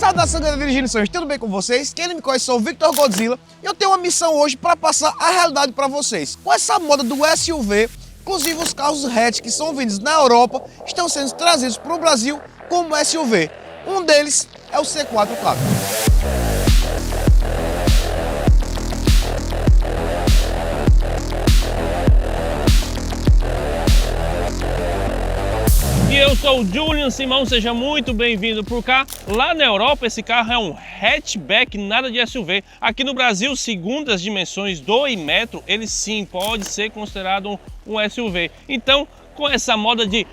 Saudação, galera de Ginições, tudo bem com vocês? Quem não me conhece, sou o Victor Godzilla e eu tenho uma missão hoje para passar a realidade para vocês. Com essa moda do SUV, inclusive os carros hatch que são vendidos na Europa estão sendo trazidos para o Brasil como SUV. Um deles é o C4 Cactus. E eu sou o Julian Simão, seja muito bem-vindo por cá. Lá na Europa esse carro é um hatchback, nada de SUV. Aqui no Brasil, segundo as dimensões do Inmetro, ele sim pode ser considerado um SUV. Então, com essa moda de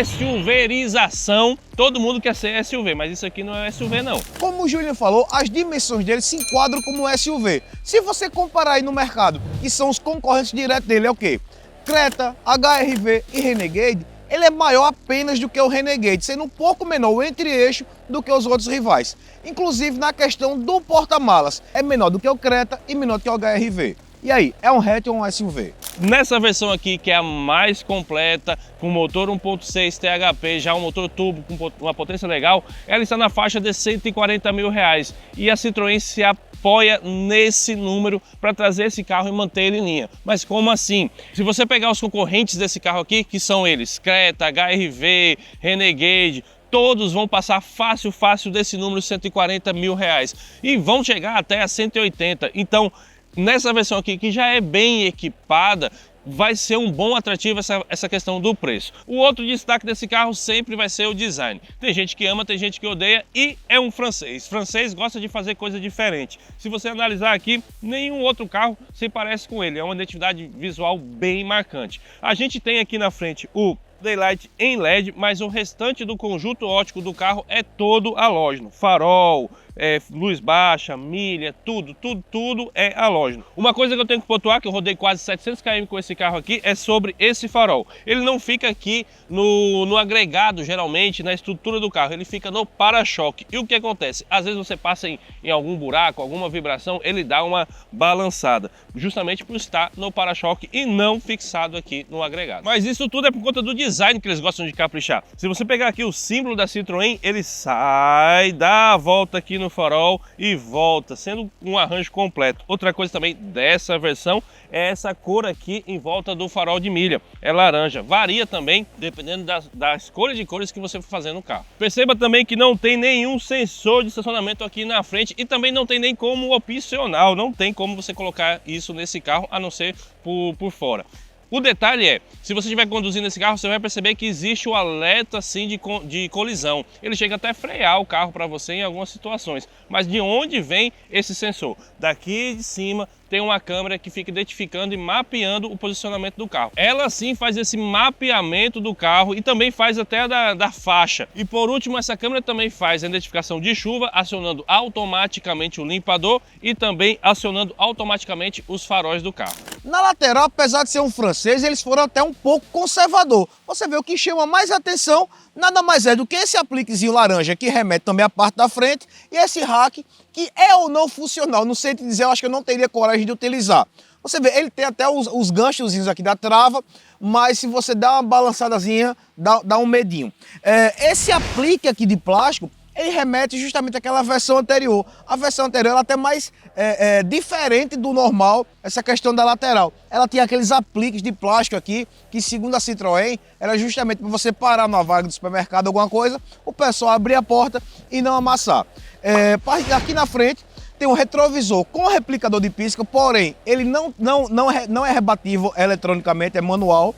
SUVização, todo mundo quer ser SUV, mas isso aqui não é SUV não. Como o Julian falou, as dimensões dele se enquadram como SUV. Se você comparar aí no mercado, que são os concorrentes diretos dele, é o quê? Creta, HR-V e Renegade, ele é maior apenas do que o Renegade, sendo um pouco menor o entre-eixo do que os outros rivais. Inclusive na questão do porta-malas, é menor do que o Creta e menor do que o HR-V. E aí, é um hatch ou um SUV? Nessa versão aqui, que é a mais completa, com motor 1.6 THP, já um motor turbo com uma potência legal, ela está na faixa de R$140 mil. E a Citroën se apoia nesse número para trazer esse carro e manter ele em linha. Mas como assim? Se você pegar os concorrentes desse carro aqui, que são eles, Creta, HR-V, Renegade, todos vão passar fácil desse número R$140 mil e vão chegar até a 180. Então, nessa versão aqui, que já é bem equipada, vai ser um bom atrativo essa questão do preço. O outro destaque desse carro sempre vai ser o design. Tem gente que ama, tem gente que odeia e é um francês. Francês gosta de fazer coisa diferente. Se você analisar aqui, nenhum outro carro se parece com ele. É uma identidade visual bem marcante. A gente tem aqui na frente o Daylight em LED, mas o restante do conjunto óptico do carro é todo halógeno. Farol, luz baixa, milha, tudo é halógeno. Uma coisa que eu tenho que pontuar, que eu rodei quase 700 km com esse carro aqui, é sobre esse farol. Ele não fica aqui no agregado, geralmente, na estrutura do carro, ele fica no para-choque. E o que acontece? Às vezes você passa em algum buraco, alguma vibração, ele dá uma balançada, justamente por estar no para-choque e não fixado aqui no agregado. Mas isso tudo é por conta do design que eles gostam de caprichar. Se você pegar aqui o símbolo da Citroën, ele sai, dá a volta aqui no farol e volta, sendo um arranjo completo. Outra coisa também dessa versão é essa cor aqui em volta do farol de milha, é laranja. Varia também dependendo da escolha de cores que você for fazer no carro. Perceba também que não tem nenhum sensor de estacionamento aqui na frente e também não tem nem como opcional, não tem como você colocar isso nesse carro a não ser por fora. O detalhe é, se você estiver conduzindo esse carro, você vai perceber que existe o alerta assim de colisão. Ele chega até a frear o carro para você em algumas situações. Mas de onde vem esse sensor? Daqui de cima tem uma câmera que fica identificando e mapeando o posicionamento do carro. Ela sim faz esse mapeamento do carro e também faz até da faixa. E por último, essa câmera também faz a identificação de chuva, acionando automaticamente o limpador e também acionando automaticamente os faróis do carro. Na lateral, apesar de ser um francês, eles foram até um pouco conservador. Você vê o que chama mais atenção, nada mais é do que esse apliquezinho laranja que remete também à parte da frente e esse rack que é ou não funcional, não sei te dizer, eu acho que eu não teria coragem de utilizar. Você vê, ele tem até os ganchozinhos aqui da trava, mas se você dá uma balançadazinha, dá um medinho. Esse aplique aqui de plástico, ele remete justamente àquela versão anterior. A versão anterior ela é até mais diferente do normal, essa questão da lateral. Ela tinha aqueles apliques de plástico aqui, que segundo a Citroën, era justamente para você parar numa vaga do supermercado, alguma coisa, o pessoal abrir a porta e não amassar. Aqui na frente tem um retrovisor com replicador de pisca, porém ele não é rebatível eletronicamente, é manual.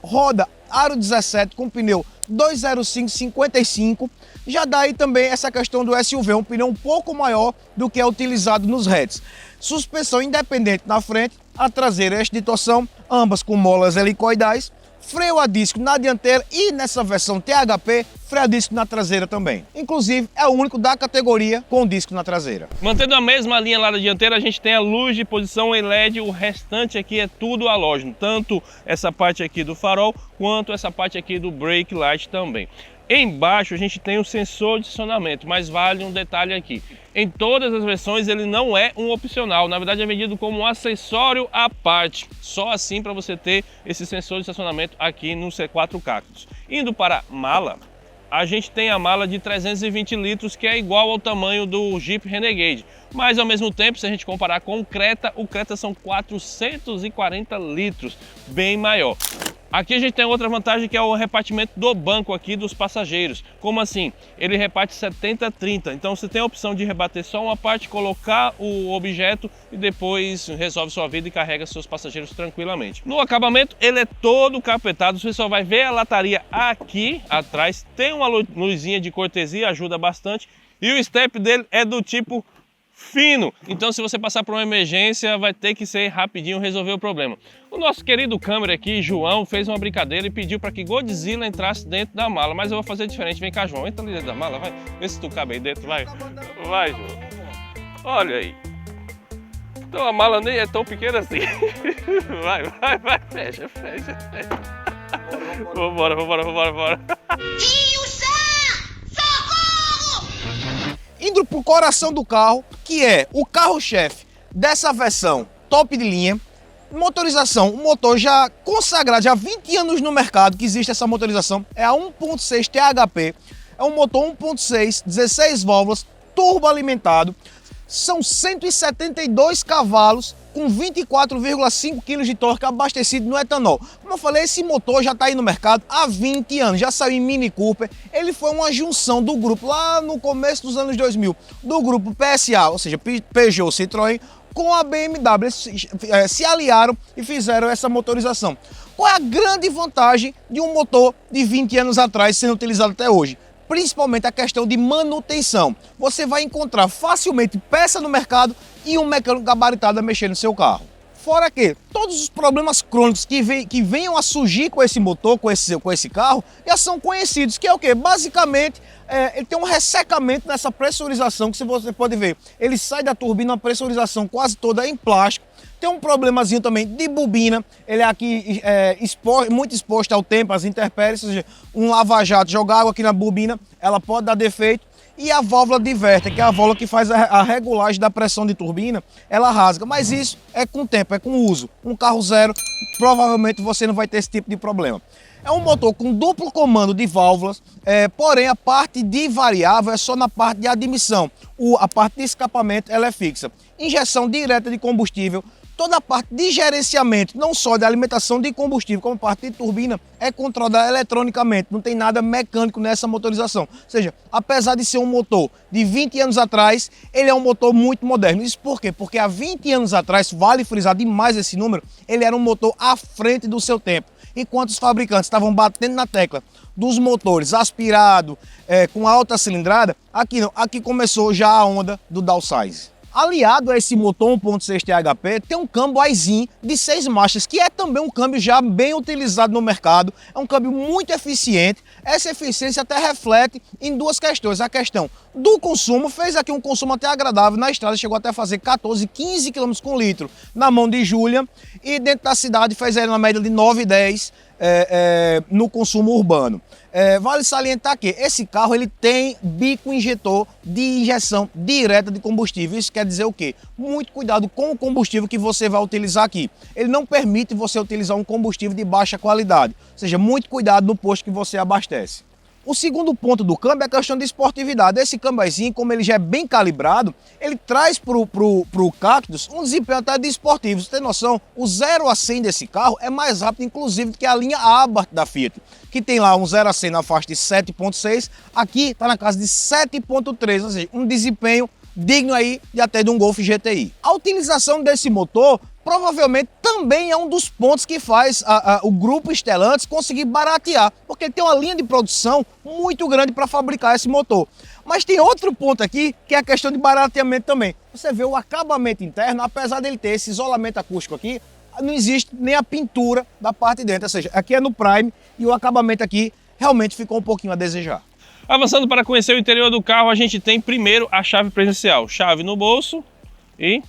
Roda aro 17 com pneu 205/55. Já dá aí também essa questão do SUV, um pneu um pouco maior do que é utilizado nos hatches. Suspensão independente na frente, a traseira eixo de torção, ambas com molas helicoidais. Freio a disco na dianteira e nessa versão THP, freio a disco na traseira também. Inclusive, é o único da categoria com disco na traseira. Mantendo a mesma linha lá da dianteira, a gente tem a luz de posição em LED, o restante aqui é tudo halógeno, tanto essa parte aqui do farol, quanto essa parte aqui do brake light também. Embaixo a gente tem o sensor de estacionamento, mas vale um detalhe aqui. Em todas as versões ele não é um opcional, na verdade é vendido como um acessório à parte. Só assim para você ter esse sensor de estacionamento aqui no C4 Cactus. Indo para mala, a gente tem a mala de 320 litros, que é igual ao tamanho do Jeep Renegade. Mas ao mesmo tempo, se a gente comparar com o Creta são 440 litros, bem maior. Aqui a gente tem outra vantagem, que é o repartimento do banco aqui dos passageiros. Como assim? Ele reparte 70-30, então você tem a opção de rebater só uma parte, colocar o objeto e depois resolve sua vida e carrega seus passageiros tranquilamente. No acabamento, ele é todo capetado, você só vai ver a lataria aqui atrás, tem uma luzinha de cortesia, ajuda bastante, e o step dele é do tipo fino, então se você passar por uma emergência vai ter que ser rapidinho resolver o problema. O nosso querido câmera aqui, João, fez uma brincadeira e pediu para que Godzilla entrasse dentro da mala, mas eu vou fazer diferente. Vem cá, João, entra ali dentro da mala, vai, vê se tu cabe aí dentro, vai, João, olha aí, então a mala nem é tão pequena assim. Vai, fecha. Vambora. Indo pro coração do carro, que é o carro-chefe dessa versão top de linha, motorização, um motor já consagrado, já há 20 anos no mercado que existe essa motorização, é a 1.6 THP, é um motor 1.6, 16 válvulas, turbo alimentado, são 172 cavalos com 24,5 kg de torque abastecido no etanol. Como eu falei, esse motor já está aí no mercado há 20 anos, já saiu em Mini Cooper, ele foi uma junção do grupo lá no começo dos anos 2000, do grupo PSA, ou seja, Peugeot Citroën, com a BMW, eles se aliaram e fizeram essa motorização. Qual é a grande vantagem de um motor de 20 anos atrás sendo utilizado até hoje? Principalmente a questão de manutenção. Você vai encontrar facilmente peça no mercado e um mecânico gabaritado a mexer no seu carro. Fora que todos os problemas crônicos que venham a surgir com esse motor, com esse carro, já são conhecidos, que é o quê? Basicamente, ele tem um ressecamento nessa pressurização, que se você pode ver, ele sai da turbina, uma pressurização quase toda em plástico. Tem um problemazinho também de bobina, ele é aqui muito exposto ao tempo, às intempéries, ou seja, um lava-jato jogar água aqui na bobina, ela pode dar defeito. E a válvula diverter, que é a válvula que faz a regulagem da pressão de turbina, ela rasga. Mas isso é com o tempo, é com o uso. Um carro zero, provavelmente você não vai ter esse tipo de problema. É um motor com duplo comando de válvulas, porém a parte de variável é só na parte de admissão. A parte de escapamento ela é fixa. Injeção direta de combustível. Toda a parte de gerenciamento, não só de alimentação de combustível, como a parte de turbina, é controlada eletronicamente, não tem nada mecânico nessa motorização. Ou seja, apesar de ser um motor de 20 anos atrás, ele é um motor muito moderno. Isso por quê? Porque há 20 anos atrás, vale frisar demais esse número, ele era um motor à frente do seu tempo. Enquanto os fabricantes estavam batendo na tecla dos motores aspirado, com alta cilindrada, aqui não, aqui começou já a onda do downsize. Aliado a esse motor 1.6 THP, tem um câmbio Aisin de 6 marchas, que é também um câmbio já bem utilizado no mercado. É um câmbio muito eficiente. Essa eficiência até reflete em duas questões. A questão do consumo, fez aqui um consumo até agradável na estrada, chegou até a fazer 14, 15 km com litro na mão de Júlia. E dentro da cidade fez aí na média de 9, 10 no consumo urbano. Vale salientar que esse carro ele tem bico injetor de injeção direta de combustível. Isso quer dizer o quê? Muito cuidado com o combustível que você vai utilizar aqui. Ele não permite você utilizar um combustível de baixa qualidade. Ou seja, muito cuidado no posto que você abastece. O segundo ponto do câmbio é a questão de esportividade. Esse câmbiozinho, como ele já é bem calibrado, ele traz pro Cactus um desempenho até de esportivo. Você tem noção? O 0 a 100 desse carro é mais rápido, inclusive, do que a linha Abarth da Fiat, que tem lá um 0 a 100 na faixa de 7.6, aqui está na casa de 7.3, ou seja, um desempenho digno aí de até de um Golf GTI. A utilização desse motor provavelmente também é um dos pontos que faz o grupo Stellantis conseguir baratear, porque ele tem uma linha de produção muito grande para fabricar esse motor. Mas tem outro ponto aqui, que é a questão de barateamento também. Você vê o acabamento interno, apesar dele ter esse isolamento acústico aqui, não existe nem a pintura da parte de dentro, ou seja, aqui é no Prime e o acabamento aqui realmente ficou um pouquinho a desejar. Avançando para conhecer o interior do carro, a gente tem primeiro a chave presencial. Chave no bolso e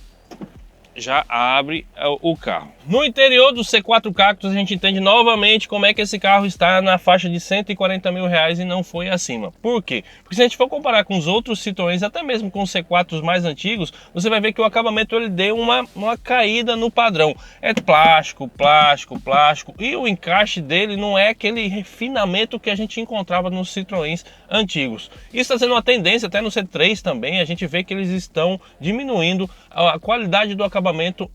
já abre o carro. No interior do C4 Cactus a gente entende novamente como é que esse carro está na faixa de 140 mil reais e não foi acima. Por quê? Porque se a gente for comparar com os outros Citroëns, até mesmo com os C4s mais antigos, você vai ver que o acabamento ele deu uma caída no padrão. É plástico, plástico, plástico, e o encaixe dele não é aquele refinamento que a gente encontrava nos Citroëns antigos. Isso está sendo uma tendência até no C3 também, a gente vê que eles estão diminuindo a qualidade do acabamento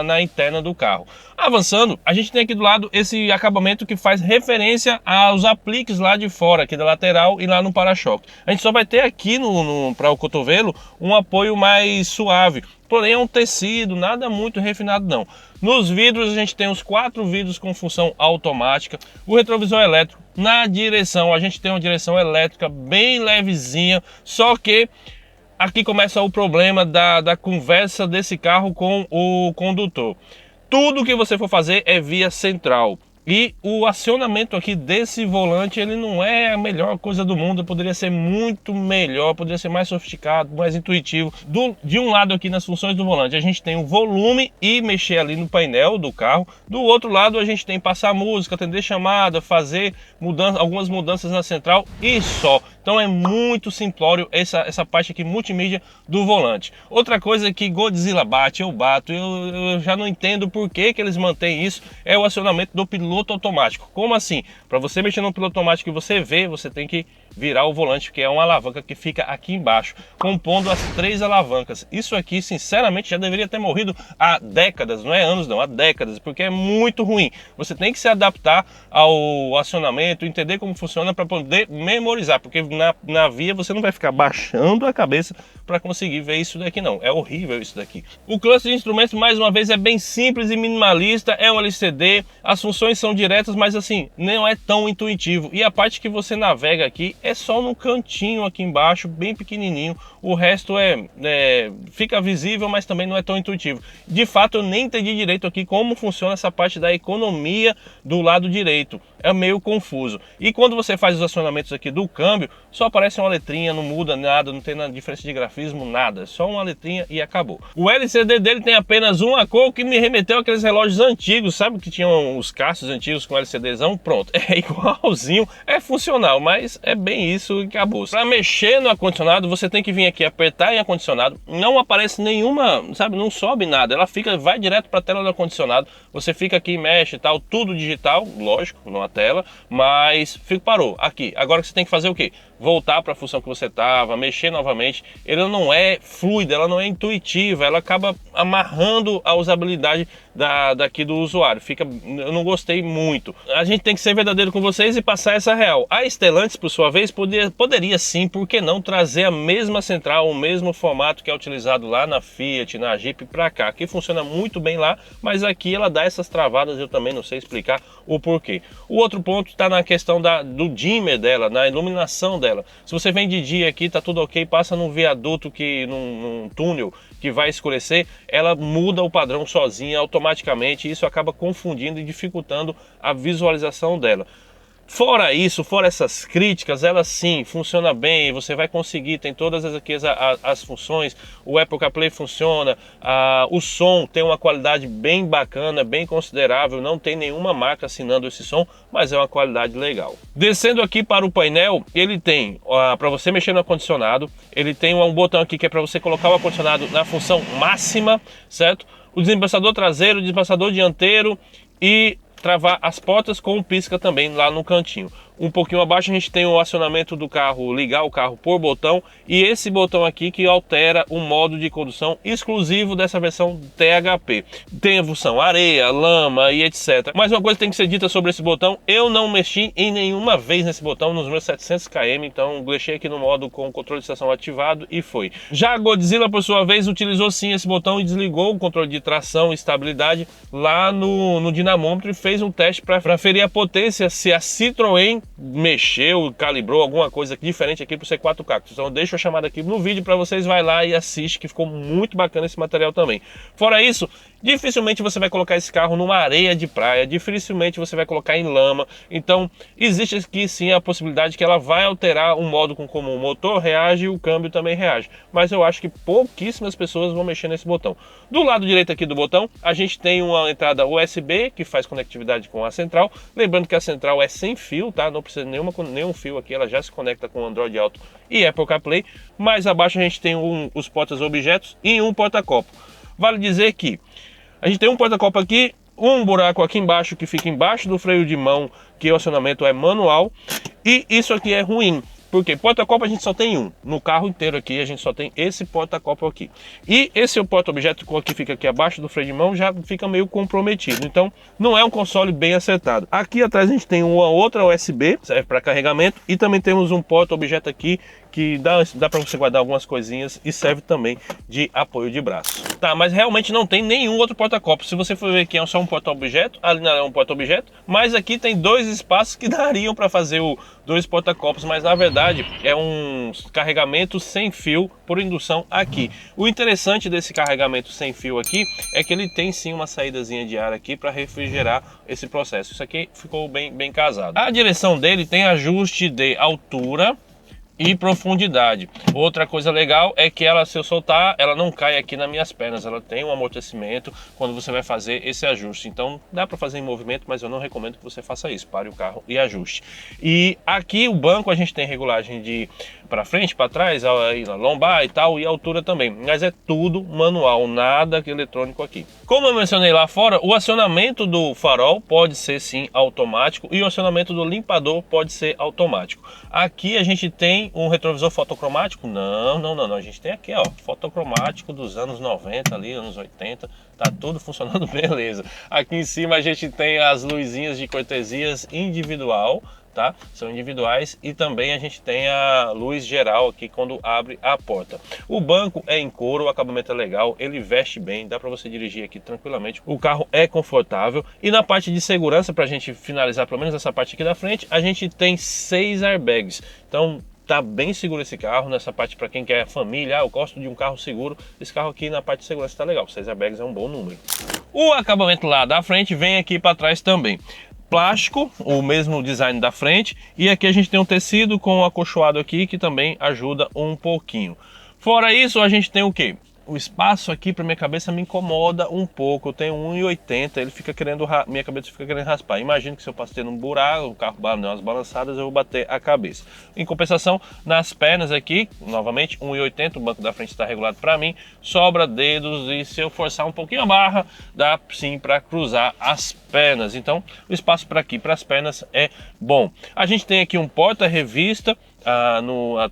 na interna do carro. Avançando, a gente tem aqui do lado esse acabamento que faz referência aos apliques lá de fora, aqui da lateral e lá no para-choque. A gente só vai ter aqui para o cotovelo um apoio mais suave, porém é um tecido, nada muito refinado não. Nos vidros a gente tem os 4 vidros com função automática, o retrovisor elétrico. Na direção a gente tem uma direção elétrica bem levezinha, só que aqui começa o problema da conversa desse carro com o condutor. Tudo que você for fazer é via central. E o acionamento aqui desse volante, ele não é a melhor coisa do mundo, poderia ser muito melhor, poderia ser mais sofisticado, mais intuitivo. De um lado aqui nas funções do volante, a gente tem o volume e mexer ali no painel do carro. Do outro lado a gente tem passar música, atender chamada, fazer algumas mudanças na central e só. Então é muito simplório essa parte aqui multimídia do volante. Outra coisa que Godzilla bate, eu bato, eu já não entendo por que eles mantêm isso, é o acionamento do piloto automático. Como assim? Para você mexer no piloto automático e você vê, você tem que virar o volante, que é uma alavanca que fica aqui embaixo, compondo as 3 alavancas. Isso aqui, sinceramente, já deveria ter morrido há décadas, não é anos não, há décadas, porque é muito ruim. Você tem que se adaptar ao acionamento, entender como funciona para poder memorizar, porque na via você não vai ficar baixando a cabeça para conseguir ver isso daqui não, é horrível isso daqui. O cluster de instrumentos, mais uma vez, é bem simples e minimalista, é um LCD, as funções são diretas, mas assim, não é tão intuitivo. E a parte que você navega aqui é só no cantinho aqui embaixo, bem pequenininho. O resto fica visível, mas também não é tão intuitivo. De fato, eu nem entendi direito aqui como funciona essa parte da economia do lado direito. É meio confuso. E quando você faz os acionamentos aqui do câmbio, só aparece uma letrinha, não muda nada, não tem nada, diferença de grafismo, nada. Só uma letrinha e acabou. O LCD dele tem apenas uma cor, que me remeteu àqueles relógios antigos, sabe? Que tinham os Casio antigos com LCDzão, pronto. É igualzinho, é funcional, mas é bem isso e acabou. Para mexer no ar-condicionado, você tem que vir aqui, apertar em ar-condicionado, não aparece nenhuma, sabe? Não sobe nada, ela vai direto para a tela do ar-condicionado, você fica aqui, mexe e tal, tudo digital, lógico, numa tela, mas parou aqui. Agora você tem que fazer o quê? Voltar para a função que você estava, mexer novamente. Ela não é fluida, ela não é intuitiva, ela acaba amarrando a usabilidade daqui do usuário. Eu não gostei muito. A gente tem que ser verdadeiro com vocês e passar essa real. A Stellantis, por sua vez, poderia sim, por que não, trazer a mesma central, o mesmo formato que é utilizado lá na Fiat, na Jeep, para cá, que funciona muito bem lá, mas aqui ela dá essas travadas, eu também não sei explicar o porquê. O outro ponto está na questão do dimmer dela, na iluminação dela. Se você vem de dia aqui, tá tudo ok, passa num viaduto, num túnel que vai escurecer, ela muda o padrão sozinha automaticamente, e isso acaba confundindo e dificultando a visualização dela. Fora isso, fora essas críticas, ela sim funciona bem, você vai conseguir, tem todas as funções, o Apple CarPlay funciona, o som tem uma qualidade bem bacana, bem considerável, não tem nenhuma marca assinando esse som, mas é uma qualidade legal. Descendo aqui para o painel, ele tem, para você mexer no ar-condicionado, ele tem um botão aqui que é para você colocar o ar-condicionado na função máxima, certo? O desembaçador traseiro, o desembaçador dianteiro e travar as portas com o pisca também lá no cantinho. Um pouquinho abaixo a gente tem o acionamento do carro, ligar o carro por botão, e esse botão aqui que altera o modo de condução exclusivo dessa versão THP. Tem a função areia, lama e etc. Mas uma coisa tem que ser dita sobre esse botão, eu não mexi em nenhuma vez nesse botão nos meus 700 km, então deixei aqui no modo com o controle de estação ativado e foi. Já a Godzilla, por sua vez, utilizou sim esse botão e desligou o controle de tração e estabilidade lá no dinamômetro e fez um teste para ferir a potência, se a Citroën mexeu, calibrou alguma coisa diferente aqui para o C4 Cactus. Então deixa a chamada aqui no vídeo para vocês, vai lá e assiste, que ficou muito bacana esse material também. Fora isso, dificilmente você vai colocar esse carro numa areia de praia, dificilmente você vai colocar em lama. Então existe aqui sim a possibilidade que ela vai alterar o modo com como o motor reage e o câmbio também reage. Mas eu acho que pouquíssimas pessoas vão mexer nesse botão. Do lado direito aqui do botão, a gente tem uma entrada USB que faz conectividade com a central. Lembrando que a central é sem fio, tá? Não precisa de nenhum fio aqui, ela já se conecta com o Android Auto e Apple CarPlay. Mais abaixo a gente tem os portas-objetos e um porta-copo. Vale dizer que a gente tem um porta-copo aqui, um buraco aqui embaixo que fica embaixo do freio de mão, que o acionamento é manual, e isso aqui é ruim. Porque porta-copo a gente só tem um. No carro inteiro aqui a gente só tem esse porta-copo aqui. E esse porta-objeto que fica aqui abaixo do freio de mão já fica meio comprometido. Então não é um console bem acertado. Aqui atrás a gente tem uma outra USB, serve para carregamento. E também temos um porta-objeto aqui que dá para você guardar algumas coisinhas e serve também de apoio de braço. Tá, mas realmente não tem nenhum outro porta-copo. Se você for ver aqui é só um porta-objeto, ali não é um porta-objeto, mas aqui tem dois espaços que dariam para fazer dois porta-copos, mas na verdade é um carregamento sem fio por indução aqui. O interessante desse carregamento sem fio aqui é que ele tem sim uma saídazinha de ar aqui para refrigerar esse processo. Isso aqui ficou bem casado. A direção dele tem ajuste de altura e profundidade. Outra coisa legal é que ela, se eu soltar, ela não cai aqui nas minhas pernas. Ela tem um amortecimento quando você vai fazer esse ajuste. Então dá para fazer em movimento, mas eu não recomendo que você faça isso. Pare o carro e ajuste. E aqui o banco a gente tem regulagem de para frente, para trás, a lombar e tal, e a altura também. Mas é tudo manual, nada eletrônico aqui. Como eu mencionei lá fora, o acionamento do farol pode ser sim automático e o acionamento do limpador pode ser automático. Aqui a gente tem um retrovisor fotocromático? Não. A gente tem aqui, ó, fotocromático dos anos 90 ali, anos 80, tá tudo funcionando beleza. Aqui em cima a gente tem as luzinhas de cortesias individual, tá? São individuais, e também a gente tem a luz geral aqui quando abre a porta. O banco é em couro, o acabamento é legal, ele veste bem, dá para você dirigir aqui tranquilamente. O carro é confortável, e na parte de segurança, para a gente finalizar pelo menos essa parte aqui da frente, a gente tem 6 airbags. Então tá bem seguro esse carro. Nessa parte, para quem quer família, eu gosto de um carro seguro, esse carro aqui na parte de segurança tá legal. 6 airbags é um bom número. O acabamento lá da frente vem aqui para trás também. Plástico, o mesmo design da frente, e aqui a gente tem um tecido com acolchoado aqui que também ajuda um pouquinho. Fora isso, a gente tem o que? O espaço aqui para minha cabeça me incomoda um pouco. Eu tenho 1,80, ele fica querendo, minha cabeça fica querendo raspar. Imagino que se eu passar num buraco, o carro dá umas balançadas, eu vou bater a cabeça. Em compensação, nas pernas aqui, novamente 1,80, o banco da frente está regulado para mim, sobra dedos, e se eu forçar um pouquinho a barra, dá sim para cruzar as pernas. Então o espaço para aqui, para as pernas, é bom. A gente tem aqui um porta-revista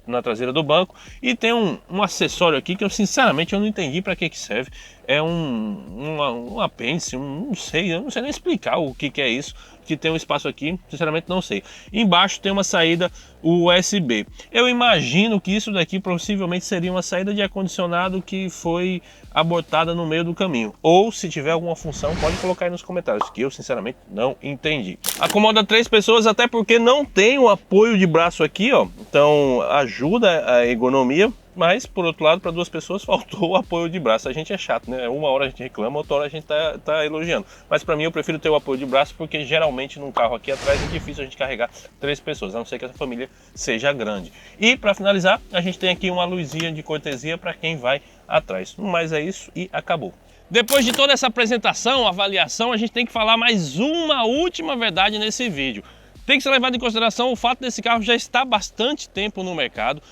na traseira do banco, e tem um acessório aqui que eu sinceramente não entendi para que serve. É um apêndice, eu não sei nem explicar o que é isso, que tem um espaço aqui, sinceramente não sei. Embaixo tem uma saída USB. Eu imagino que isso daqui possivelmente seria uma saída de ar-condicionado que foi abortada no meio do caminho. Ou se tiver alguma função, pode colocar aí nos comentários, que eu sinceramente não entendi. Acomoda 3 pessoas, até porque não tem o apoio de braço aqui, ó. Então ajuda a ergonomia. Mas, por outro lado, para 2 pessoas faltou o apoio de braço. A gente é chato, né? Uma hora a gente reclama, outra hora a gente tá elogiando. Mas para mim eu prefiro ter o apoio de braço, porque geralmente num carro aqui atrás é difícil a gente carregar 3 pessoas, a não ser que essa família seja grande. E para finalizar, a gente tem aqui uma luzinha de cortesia para quem vai atrás. Mas é isso e acabou. Depois de toda essa apresentação, avaliação, a gente tem que falar mais uma última verdade nesse vídeo. Tem que ser levado em consideração o fato desse carro já estar há bastante tempo no mercado.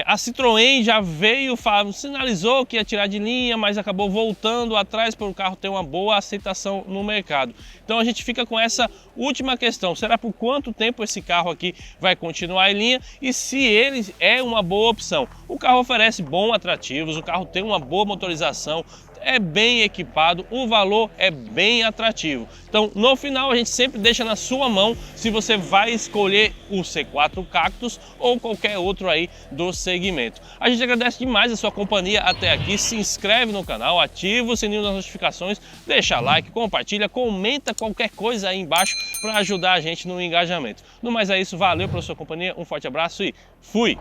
A Citroën já veio, sinalizou que ia tirar de linha, mas acabou voltando atrás para o carro ter uma boa aceitação no mercado. Então a gente fica com essa última questão: será por quanto tempo esse carro aqui vai continuar em linha e se ele é uma boa opção? O carro oferece bons atrativos, o carro tem uma boa motorização, é bem equipado, o valor é bem atrativo. Então, no final, a gente sempre deixa na sua mão se você vai escolher o C4 Cactus ou qualquer outro aí do segmento. A gente agradece demais a sua companhia até aqui, se inscreve no canal, ativa o sininho das notificações, deixa like, compartilha, comenta qualquer coisa aí embaixo para ajudar a gente no engajamento. No mais é isso, valeu pela sua companhia, um forte abraço e fui!